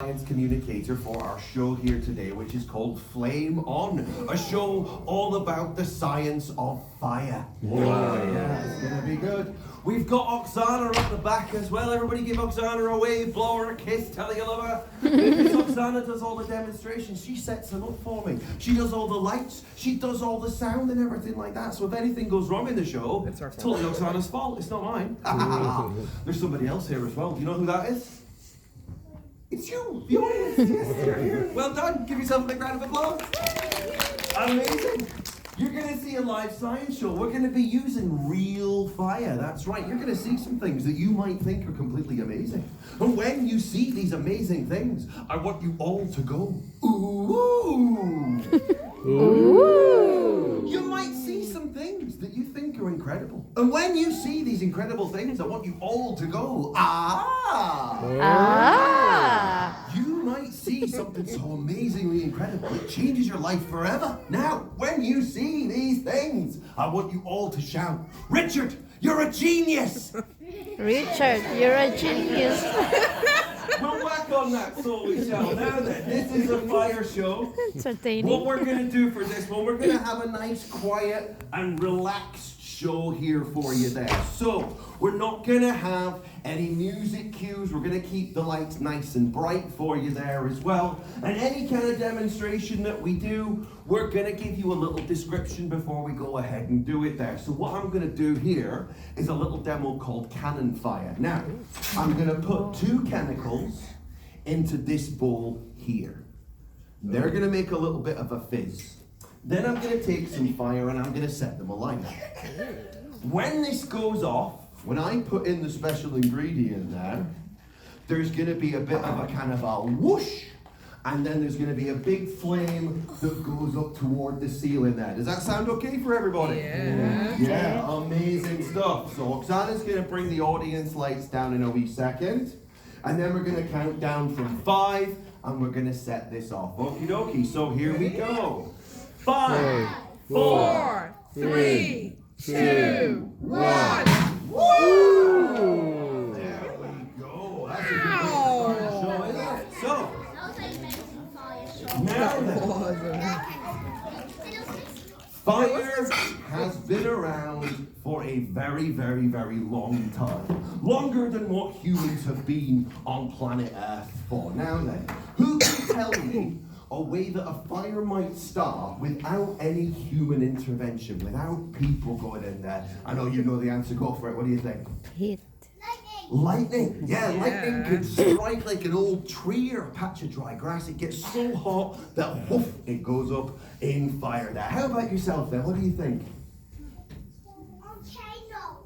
science communicator for our show here today, which is called Flame On, a show all about the science of fire. Wow. Yeah, it's gonna be good. We've got Oksana at the back as well. Everybody give Oksana a wave, blow her a kiss, tell her you love her. Because Oksana does all the demonstrations. She sets them up for me. She does all the lights. She does all the sound and everything like that. So if anything goes wrong in the show, It's our it's totally Oksana's fault. It's not mine. There's somebody else here as well. Do you know who that is? It's you, the audience. Yes, you're here. Well done. Give yourself a big round of applause. Amazing. You're going to see a live science show. We're going to be using real fire. That's right. You're going to see some things that you might think are completely amazing. And when you see these amazing things, I want you all to go, ooh. Ooh. You might see some things that you think are incredible. And when you see these incredible things, I want you all to go, ah. Ah. You might see something so amazingly incredible it changes your life forever. Now, when you see these things, I want you all to shout, Richard, you're a genius! Richard, you're a genius. We'll work on that, so we shall. Now then, this is a fire show. Entertaining. What we're going to do for this one, we're going to have a nice, quiet, and relaxed show here for you there. So, we're not going to have any music cues. We're going to keep the lights nice and bright for you there as well. And any kind of demonstration that we do, we're going to give you a little description before we go ahead and do it there. So what I'm going to do here is a little demo called cannon fire. Now, I'm going to put two chemicals into this bowl here. They're going to make a little bit of a fizz. Then I'm going to take some fire and I'm going to set them alight. When this goes off, when I put in the special ingredient there, there's going to be a bit of a kind of a whoosh, and then there's going to be a big flame that goes up toward the ceiling there. Does that sound okay for everybody? Yeah. Yeah, amazing stuff. So Oksana's going to bring the audience lights down in a wee second, and then we're going to count down from 5, and we're going to set this off. Okie dokie, so here we go. 5, 4, 3, 2, 1. Woo! There we go. That's a good way to start the show, isn't it? So, now then, fire has been around for a very, very, very long time. Longer than what humans have been on planet Earth for. Now then, who can tell me a way that a fire might start without any human intervention, without people going in there? I know you know the answer, go for it. What do you think? Hit. Lightning. Yeah, lightning can strike like an old tree or a patch of dry grass. It gets so hot that woof, it goes up in fire there. How about yourself then? What do you think?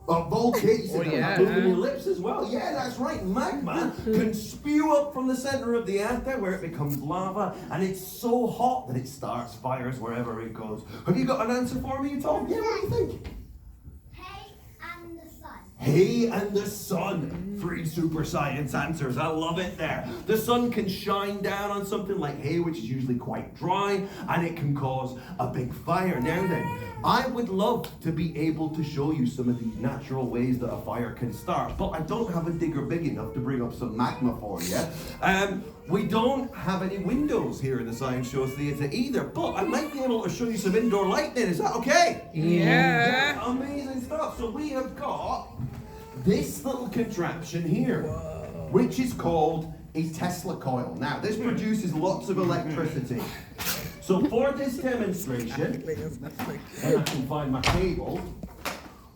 Oh, volcanoes. Yeah. Moving your lips as well. Yeah, that's right. Magma can spew up from the center of the earth there where it becomes lava, and it's so hot that it starts fires wherever it goes. Have you got an answer for me at all? Yeah, what do you think? Hay and the sun. 3 super science answers. I love it there. The sun can shine down on something like hay, which is usually quite dry, and it can cause a big fire. Now then, I would love to be able to show you some of these natural ways that a fire can start, but I don't have a digger big enough to bring up some magma for you. We don't have any windows here in the Science Show Theatre either, but I might be able to show you some indoor lighting. Is that okay? Yeah. Amazing stuff. So we have got this little contraption here, which is called a Tesla coil. Now, this produces lots of electricity. So for this demonstration, when I can find my cable,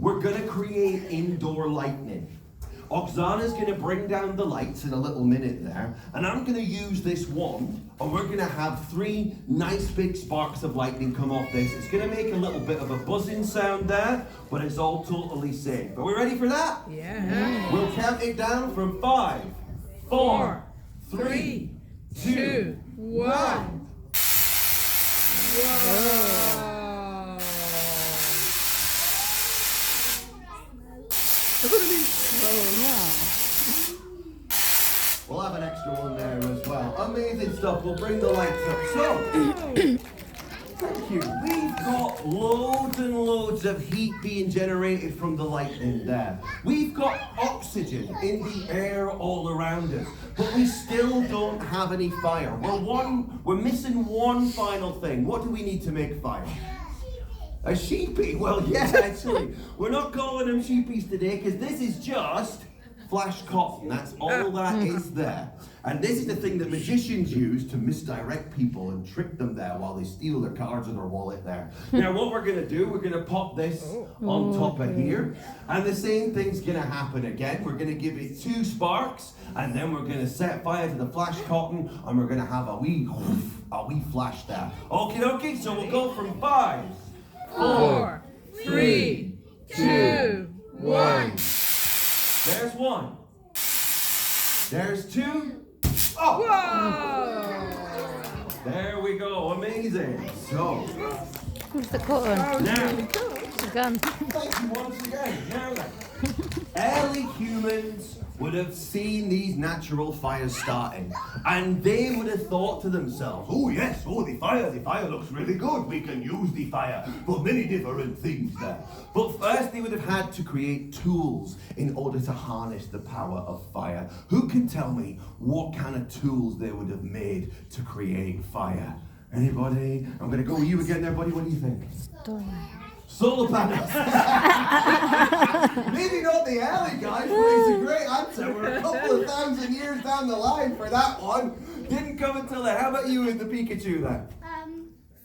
we're going to create indoor lightning. Oksana's going to bring down the lights in a little minute there, and I'm going to use this wand, and we're going to have 3 nice big sparks of lightning come off this. It's going to make a little bit of a buzzing sound there, but it's all totally safe. Are we ready for that? Yeah. We'll count it down from 5, 4, 3, 2, 1. Wow. We'll have an extra one there as well. Amazing stuff. We'll bring the lights up. So, thank you. We've got loads and loads of heat being generated from the lightning there. We've got oxygen in the air all around us. but we still don't have any fire. We're missing one final thing. What do we need to make fire? A sheepy? Well, yeah, actually. We're not calling them sheepies today because this is just flash cotton. That's all that is there. And this is the thing that magicians use to misdirect people and trick them there while they steal their cards or their wallet there. Now what we're going to do, we're going to pop this on top of here. And the same thing's going to happen again. We're going to give it 2 sparks. And then we're going to set fire to the flash cotton. And we're going to have a wee flash there. Okie dokie, so we'll go from 5, 4, 3, 2, 1. There's 1. There's 2. Oh! Whoa! There we go. Amazing. So, Who's the cotton? now, The gun. thank you once again. Now then, early humans would have seen these natural fires starting, and they would have thought to themselves, oh yes, the fire looks really good. We can use the fire for many different things there. But first they would have had to create tools in order to harness the power of fire. Who can tell me what kind of tools they would have made to create fire? Anybody? I'm gonna go with you again there, buddy. What do you think? Solar panels. Maybe not the early guys, but it's a great answer. We're a couple of thousand years down the line for that one. Didn't come until then. How about you with the Pikachu then?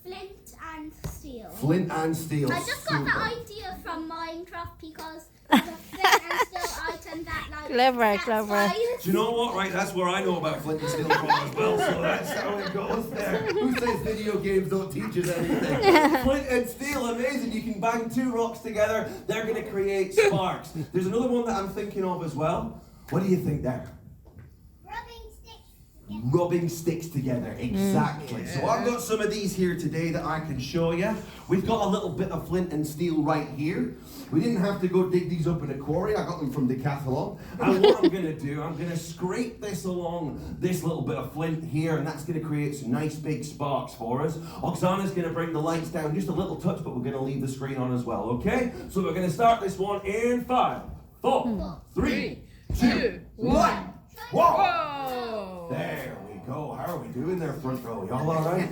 Flint and steel. Flint and steel. I just got the idea from Minecraft because there's a flint and steel item that Clever. Do you know what? Right, that's where I know about flint and steel from as well. So that's how it goes there. Who says video games don't teach us anything? Flint and steel, amazing. You can bang 2 rocks together. They're going to create sparks. There's another one that I'm thinking of as well. What do you think there? Rubbing sticks together, exactly. So I've got some of these here today that I can show you. We've got a little bit of flint and steel right here. We didn't have to go dig these up in a quarry. I got them from Decathlon. And what I'm going to do, I'm going to scrape this along this little bit of flint here, and that's going to create some nice big sparks for us. Oksana's going to bring the lights down just a little touch, but we're going to leave the screen on as well, okay? So we're going to start this one in 5, 4, 3, 2, 1. Whoa! Whoa! There we go. How are we doing there, front row? Y'all all right?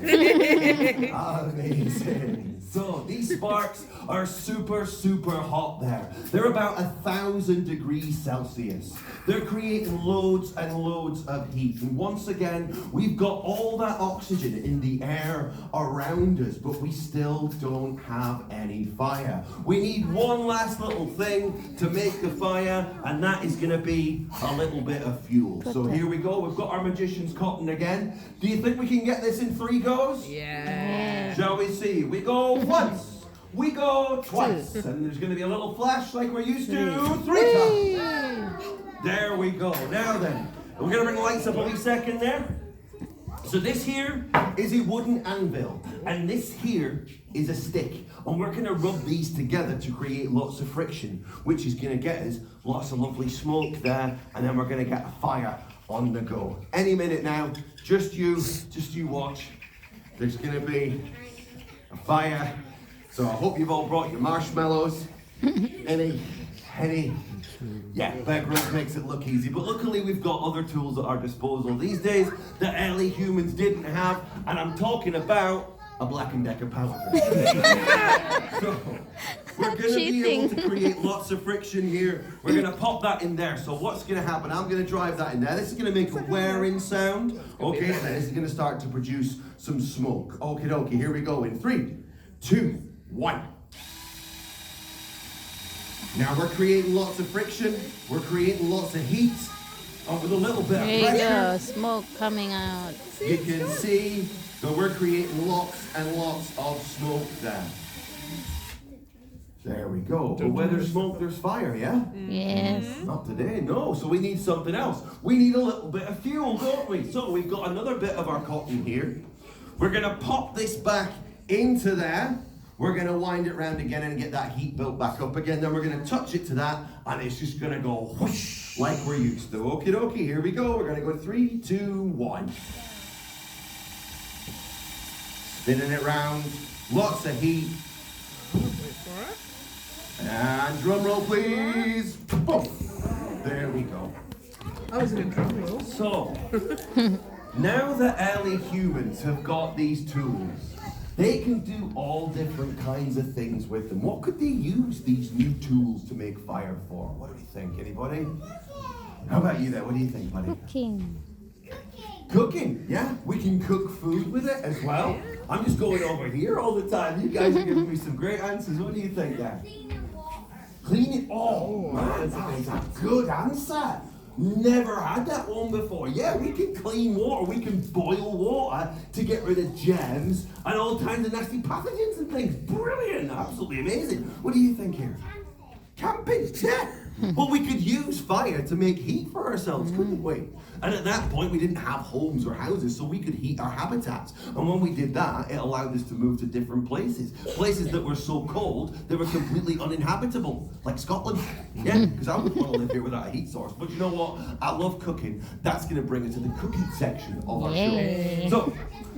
Amazing. So these sparks are super hot there. They're about 1,000 degrees Celsius. They're creating loads and loads of heat. And once again, we've got all that oxygen in the air around us, but we still don't have any fire. We need one last little thing to make the fire, and that is going to be a little bit of fuel. So here we go. We've got our magician's cotton again. Do you think we can get this in 3 goes? Yeah. Shall we see? We go once. We go twice. And there's going to be a little flash like we're used to. 3 times. There we go. Now then, we're going to bring the lights up a wee second there. So this here is a wooden anvil, and this here is a stick, and we're going to rub these together to create lots of friction, which is going to get us lots of lovely smoke there, and then we're going to get a fire on the go. Any minute now, just you watch. There's going to be a fire, so I hope you've all brought your marshmallows. Yeah, Bear Grylls makes it look easy, but luckily we've got other tools at our disposal these days that early humans didn't have, and I'm talking about a Black & Decker power drill. So, we're going to be able to create lots of friction here. We're going to pop that in there. So what's going to happen? I'm going to drive that in there. This is going to make a whirring sound. Okay, and then this is going to start to produce some smoke. Okie dokie, here we go in 3, 2, 1. Now we're creating lots of friction, we're creating lots of heat, and with a little bit of There you pressure, go, smoke coming out. you can see that we're creating lots and lots of smoke there. There we go. But where there's smoke, there's fire, yeah? Yes. Not today, no. So we need something else. We need a little bit of fuel, don't we? So we've got another bit of our cotton here. We're going to pop this back into there. We're going to wind it round again and get that heat built back up again. Then we're going to touch it to that, and it's just going to go whoosh like we're used to. Okie dokie, here we go. We're going to go 3, 2, 1. Spinning it round. Lots of heat. And drum roll, please. Boom. There we go. I was in trouble. So, now that early humans have got these tools, they can do all different kinds of things with them. What could they use these new tools to make fire for? What do we think? Anybody? How about you there? What do you think, buddy? Cooking. Cooking, yeah. We can cook food with it as well. I'm just going over here all the time. You guys are giving me some great answers. What do you think there? Cleaning water. Clean it all. Man, that is a good answer. Never had that one before. Yeah, we can clean water. We can boil water to get rid of germs and all kinds of nasty pathogens and things. Brilliant. Absolutely amazing. What do you think here? Camping. Yeah. Well, we could use fire to make heat for ourselves, couldn't we? And at that point, we didn't have homes or houses, so we could heat our habitats. And when we did that, it allowed us to move to different places. Places that were so cold, they were completely uninhabitable, like Scotland. Yeah, because I wouldn't want to live here without a heat source. But you know what? I love cooking. That's going to bring us to the cooking section of our show. So,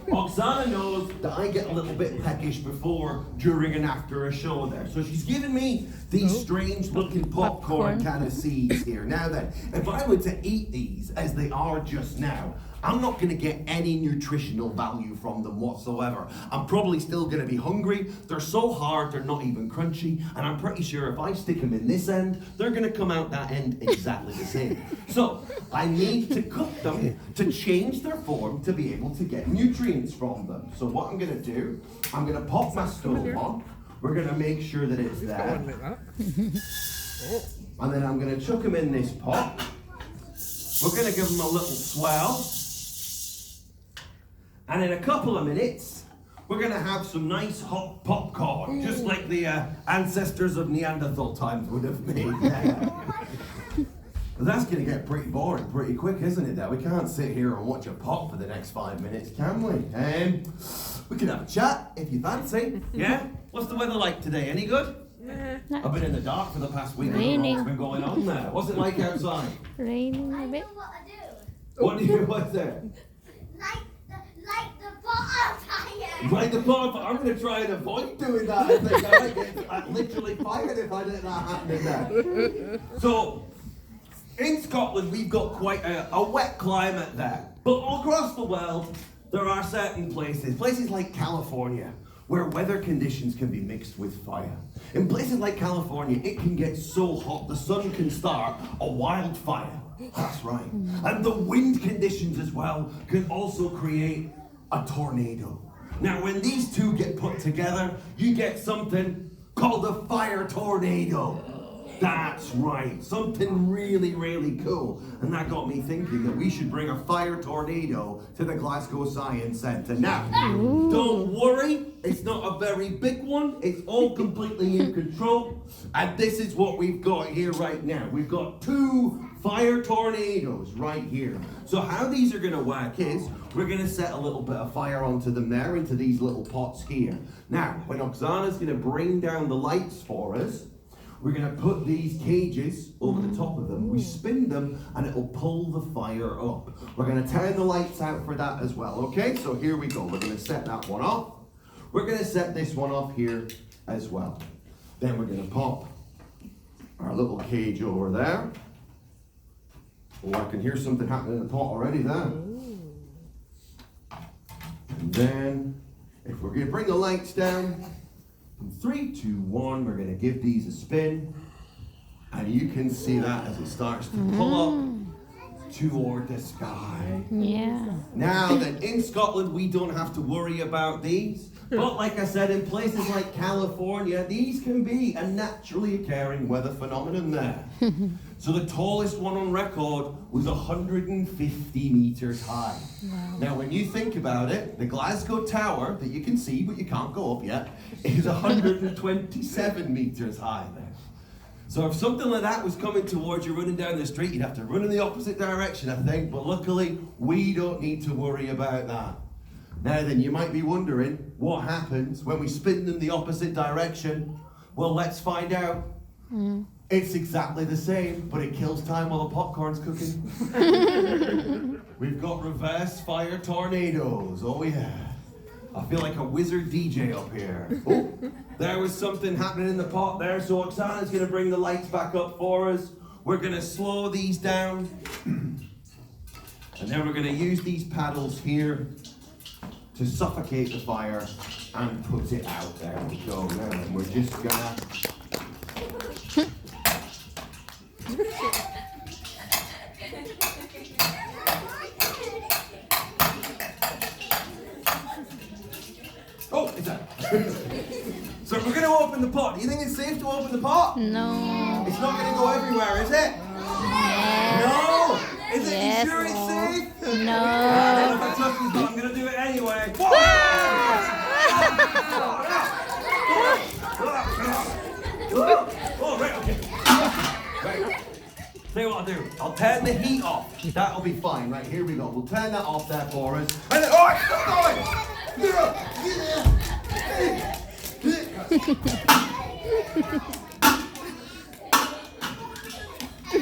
Oksana knows that I get a little bit peckish before, during, and after a show there. So she's given me these strange looking popcorn kind of seeds here. Now then, if I were to eat these as they are just now, I'm not going to get any nutritional value from them whatsoever. I'm probably still going to be hungry. They're so hard, they're not even crunchy. And I'm pretty sure if I stick them in this end, they're going to come out that end exactly the same. So I need to cook them to change their form to be able to get nutrients from them. So what I'm going to do, I'm going to pop my stove on. We're going to make sure that it's there. And then I'm going to chuck them in this pot. We're going to give them a little swell. And in a couple of minutes, we're going to have some nice hot popcorn, just like the ancestors of Neanderthal times would have made. But that's going to get pretty boring pretty quick, isn't it, Dad? We can't sit here and watch a pop for the next 5 minutes, can we? We can have a chat if you fancy. Yeah? What's the weather like today? Any good? I've been in the dark for the past week. I don't know what's been going on there. What's it like outside? Raining I a know bit. what I do. What do you do? What's there? Like the bonfire. Light the bonfire. I'm going to try and avoid doing that. I think I might get literally fired if I let that happen in there. So, in Scotland, we've got quite a wet climate there. But all across the world, there are certain places like California, where weather conditions can be mixed with fire. In places like California, it can get so hot the sun can start a wildfire. That's right. And the wind conditions as well can also create a tornado. Now, when these two get put together, you get something called a fire tornado. That's right, something really, really cool. And that got me thinking that we should bring a fire tornado to the Glasgow Science Centre. Now, don't worry, it's not a very big one. It's all completely in control. And this is what we've got here right now. We've got 2 fire tornadoes right here. So how these are going to work is, we're going to set a little bit of fire onto them there, into these little pots here. Now, when Oksana's going to bring down the lights for us, we're going to put these cages over the top of them. We spin them and it'll pull the fire up. We're going to turn the lights out for that as well, okay? So here we go. We're going to set that one off. We're going to set this one off here as well. Then we're going to pop our little cage over there. Oh, I can hear something happening in the pot already there. And then, if we're going to bring the lights down, in 3, 2, 1, we're going to give these a spin. And you can see that as it starts to pull up toward the sky. Yeah. Now then, in Scotland, we don't have to worry about these. But like I said, in places like California, these can be a naturally occurring weather phenomenon there. So the tallest one on record was 150 meters high. Wow. Now when you think about it, the Glasgow Tower, that you can see but you can't go up yet, is 127 meters high there. So if something like that was coming towards you running down the street, you'd have to run in the opposite direction, I think. But luckily, we don't need to worry about that. Now then, you might be wondering, what happens when we spin them the opposite direction? Well, let's find out. It's exactly the same, but it kills time while the popcorn's cooking. We've got reverse fire tornadoes, oh yeah. I feel like a wizard DJ up here. Oh, there was something happening in the pot there, so Oksana's gonna bring the lights back up for us. we're going to slow these down. And then we're going to use these paddles here to suffocate the fire and put it out. There we go. Now, and we're just going to... Oh, it's out. So we're going to open the pot. Do you think it's safe to open the pot? No. It's not going to go everywhere, is it? Yes. No! Is it? Yes. You sure it's safe? No. If I trust you, I'm going to do it anyway. Oh, right, okay. Right. Tell you what I'll do. I'll turn the heat off. That'll be fine. Right, here we go. We'll turn that off there for us. And then, oh, it's still going!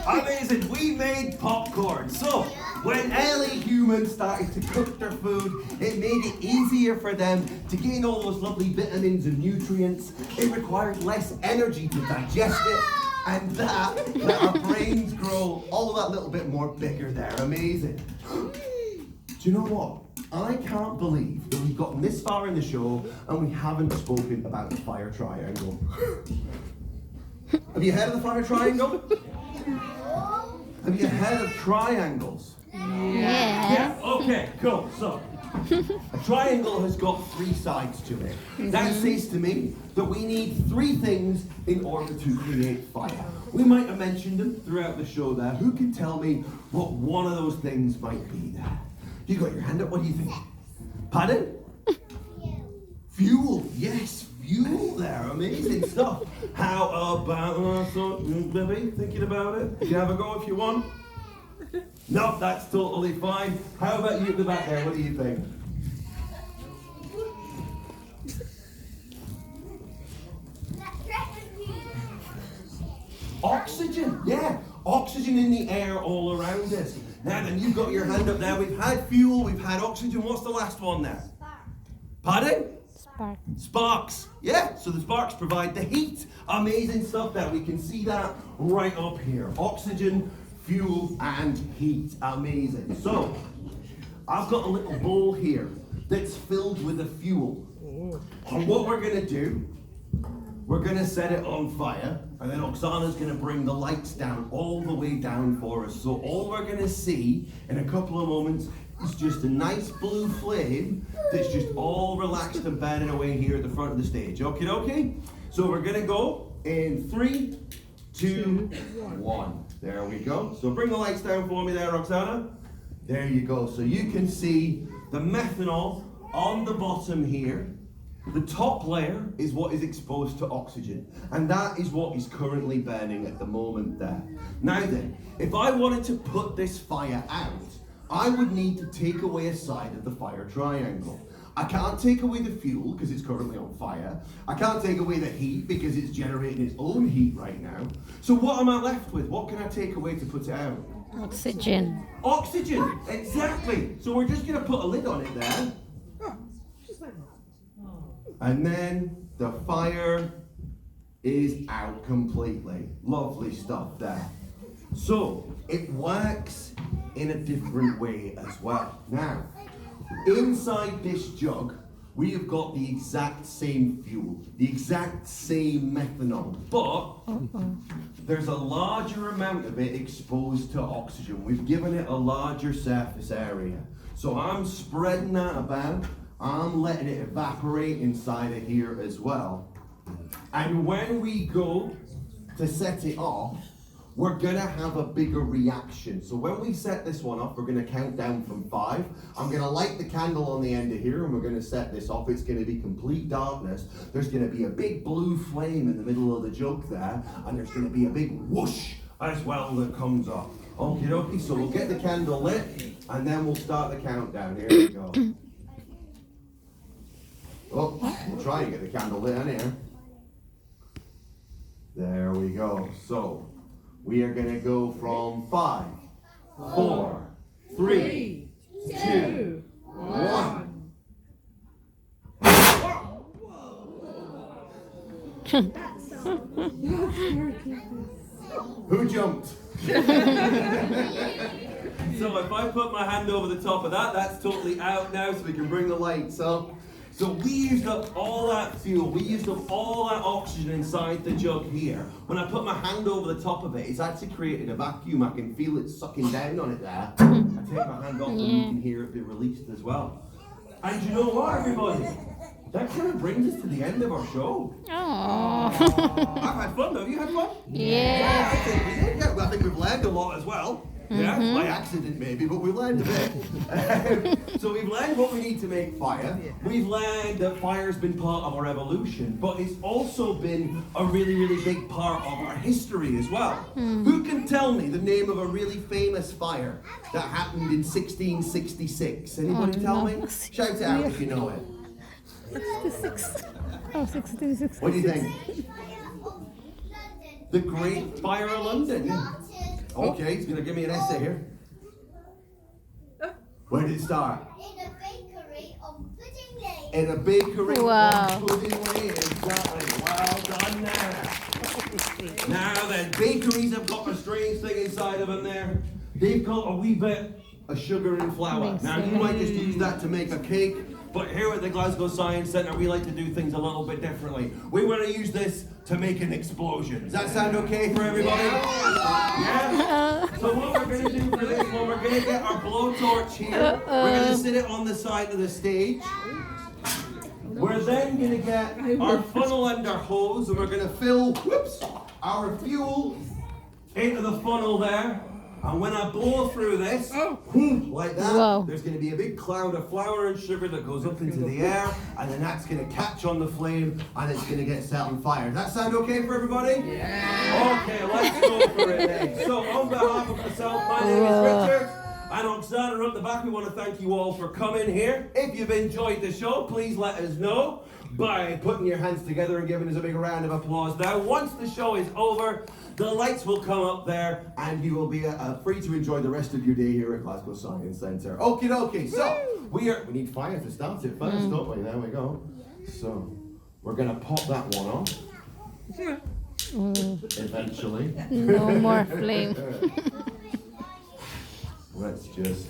Amazing, we made popcorn. So, when early humans started to cook their food, it made it easier for them to gain all those lovely vitamins and nutrients. It required less energy to digest it, and that let our brains grow all that little bit more bigger there. Amazing. Do you know what? I can't believe that we've gotten this far in the show and we haven't spoken about the fire triangle. Have you heard of the fire triangle? Have you heard of triangles? Yeah. Okay, cool. So, a triangle has got 3 sides to it. That says to me that we need 3 things in order to create fire. We might have mentioned them throughout the show there. Who can tell me what one of those things might be there? You got your hand up, what do you think? Pardon? Fuel, yes, fuel there, amazing stuff. How about, baby, thinking about it? You have a go if you want. No, that's totally fine. How about you at the back there, what do you think? Oxygen, yeah, oxygen in the air all around us. Now then, you've got your hand up there. We've had fuel, we've had oxygen. What's the last one there? Pardon? Spark. Sparks. Yeah, so the sparks provide the heat. Amazing stuff there. We can see that right up here. Oxygen, fuel, and heat. Amazing. So, I've got a little bowl here that's filled with the fuel. And what we're going to do, we're going to set it on fire, and then Oksana's going to bring the lights down, all the way down for us. So all we're going to see in a couple of moments is just a nice blue flame that's just all relaxed and burning away here at the front of the stage. Okie dokie? So we're going to go in 3, 2, 1. There we go. So bring the lights down for me there, Oksana. There you go. So you can see the methanol on the bottom here. The top layer is what is exposed to oxygen, and that is what is currently burning at the moment there. Now then, if I wanted to put this fire out, I would need to take away a side of the fire triangle. I can't take away the fuel because it's currently on fire. I can't take away the heat because it's generating its own heat right now. So what am I left with? What can I take away to put it out? Oxygen. Oxygen, exactly. So we're just going to put a lid on it there. And then the fire is out completely. Lovely stuff there. So it works in a different way as well. Now, inside this jug, we have got the exact same fuel, the exact same methanol, but there's a larger amount of it exposed to oxygen. We've given it a larger surface area. So I'm spreading that about. I'm letting it evaporate inside of here as well. And when we go to set it off, we're gonna have a bigger reaction. So when we set this one off, we're gonna count down from 5. I'm gonna light the candle on the end of here and we're gonna set this off. It's gonna be complete darkness. There's gonna be a big blue flame in the middle of the jug there, and there's gonna be a big whoosh as well that comes off. Okie dokie, so we'll get the candle lit and then we'll start the countdown. Here we go. Oh, we'll try and get the candle lit in here. There we go. So, we are going to go from 5, 4, 3, 2, 1. Who jumped? So if I put my hand over the top of that, that's totally out now, so we can bring the lights up. So we used up all that fuel, we used up all that oxygen inside the jug here. When I put my hand over the top of it, it's actually created a vacuum. I can feel it sucking down on it there. I take my hand off and you can hear it be released as well. And you know what, everybody? That kind of brings us to the end of our show. Oh. I've had fun, have you had fun? Yeah. I think we did. Yeah, well, I think we've learned a lot as well. Yeah, by accident maybe, but we've learned a bit. So we've learned what we need to make fire. We've learned that fire's been part of our evolution, but it's also been a really, really big part of our history as well. Who can tell me the name of a really famous fire that happened in 1666? Anybody tell me? Shout it out if you know it. 66. Oh, 66. What do you think? The Great Fire of London. Okay, he's gonna give me an essay here. Where did it start? In a bakery on Pudding Lane. In a bakery Wow. on Pudding Lane, exactly. Well done there. Now then, bakeries have got a strange thing inside of them there. They've got a wee bit of sugar and flour. Now you might just use that to make a cake, but here at the Glasgow Science Centre, we like to do things a little bit differently. We want to use this to make an explosion. Does that sound okay for everybody? Yeah? So what we're going to do for this one, we're going to get our blowtorch here. We're going to sit it on the side of the stage. We're then going to get our funnel and our hose, and we're going to fill, our fuel into the funnel there. And when I blow through this, like that, Whoa. there's going to be a big cloud of flour and sugar that goes up into the air, and then that's going to catch on the flame, and it's going to get set on fire. Does that sound okay for everybody? Yeah. Okay, let's go for it then. So, on behalf of myself, my name is Richard, and Oksana up the back, we want to thank you all for coming here. If you've enjoyed the show, please let us know by putting your hands together and giving us a big round of applause. Now, once the show is over, the lights will come up there and you will be free to enjoy the rest of your day here at Glasgow Science Centre. Okie dokie, so we need fire to start it first, don't we? There we go. So we're going to pop that one on. Eventually. No more flame. Let's just...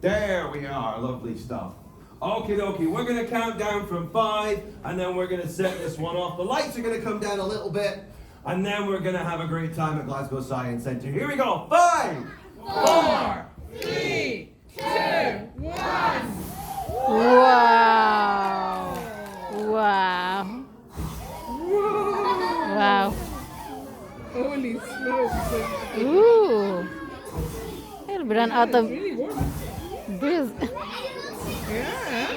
There we are, lovely stuff. Okie dokie, we're going to count down from 5 and then we're going to set this one off. The lights are going to come down a little bit. And then we're going to have a great time at Glasgow Science Centre. Here we go. 5, 4, 3, 2, 1. Wow. Wow. Wow. Holy smokes. Ooh. It'll be run out of Really warm. breeze. Yeah.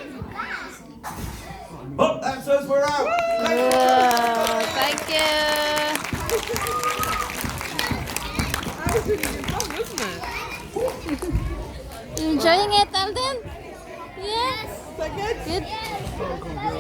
Oh, that says we're out. Whoa. Thank you. That was really good fun, wasn't it? Enjoying it, Alden? Yes. Is that good? Good.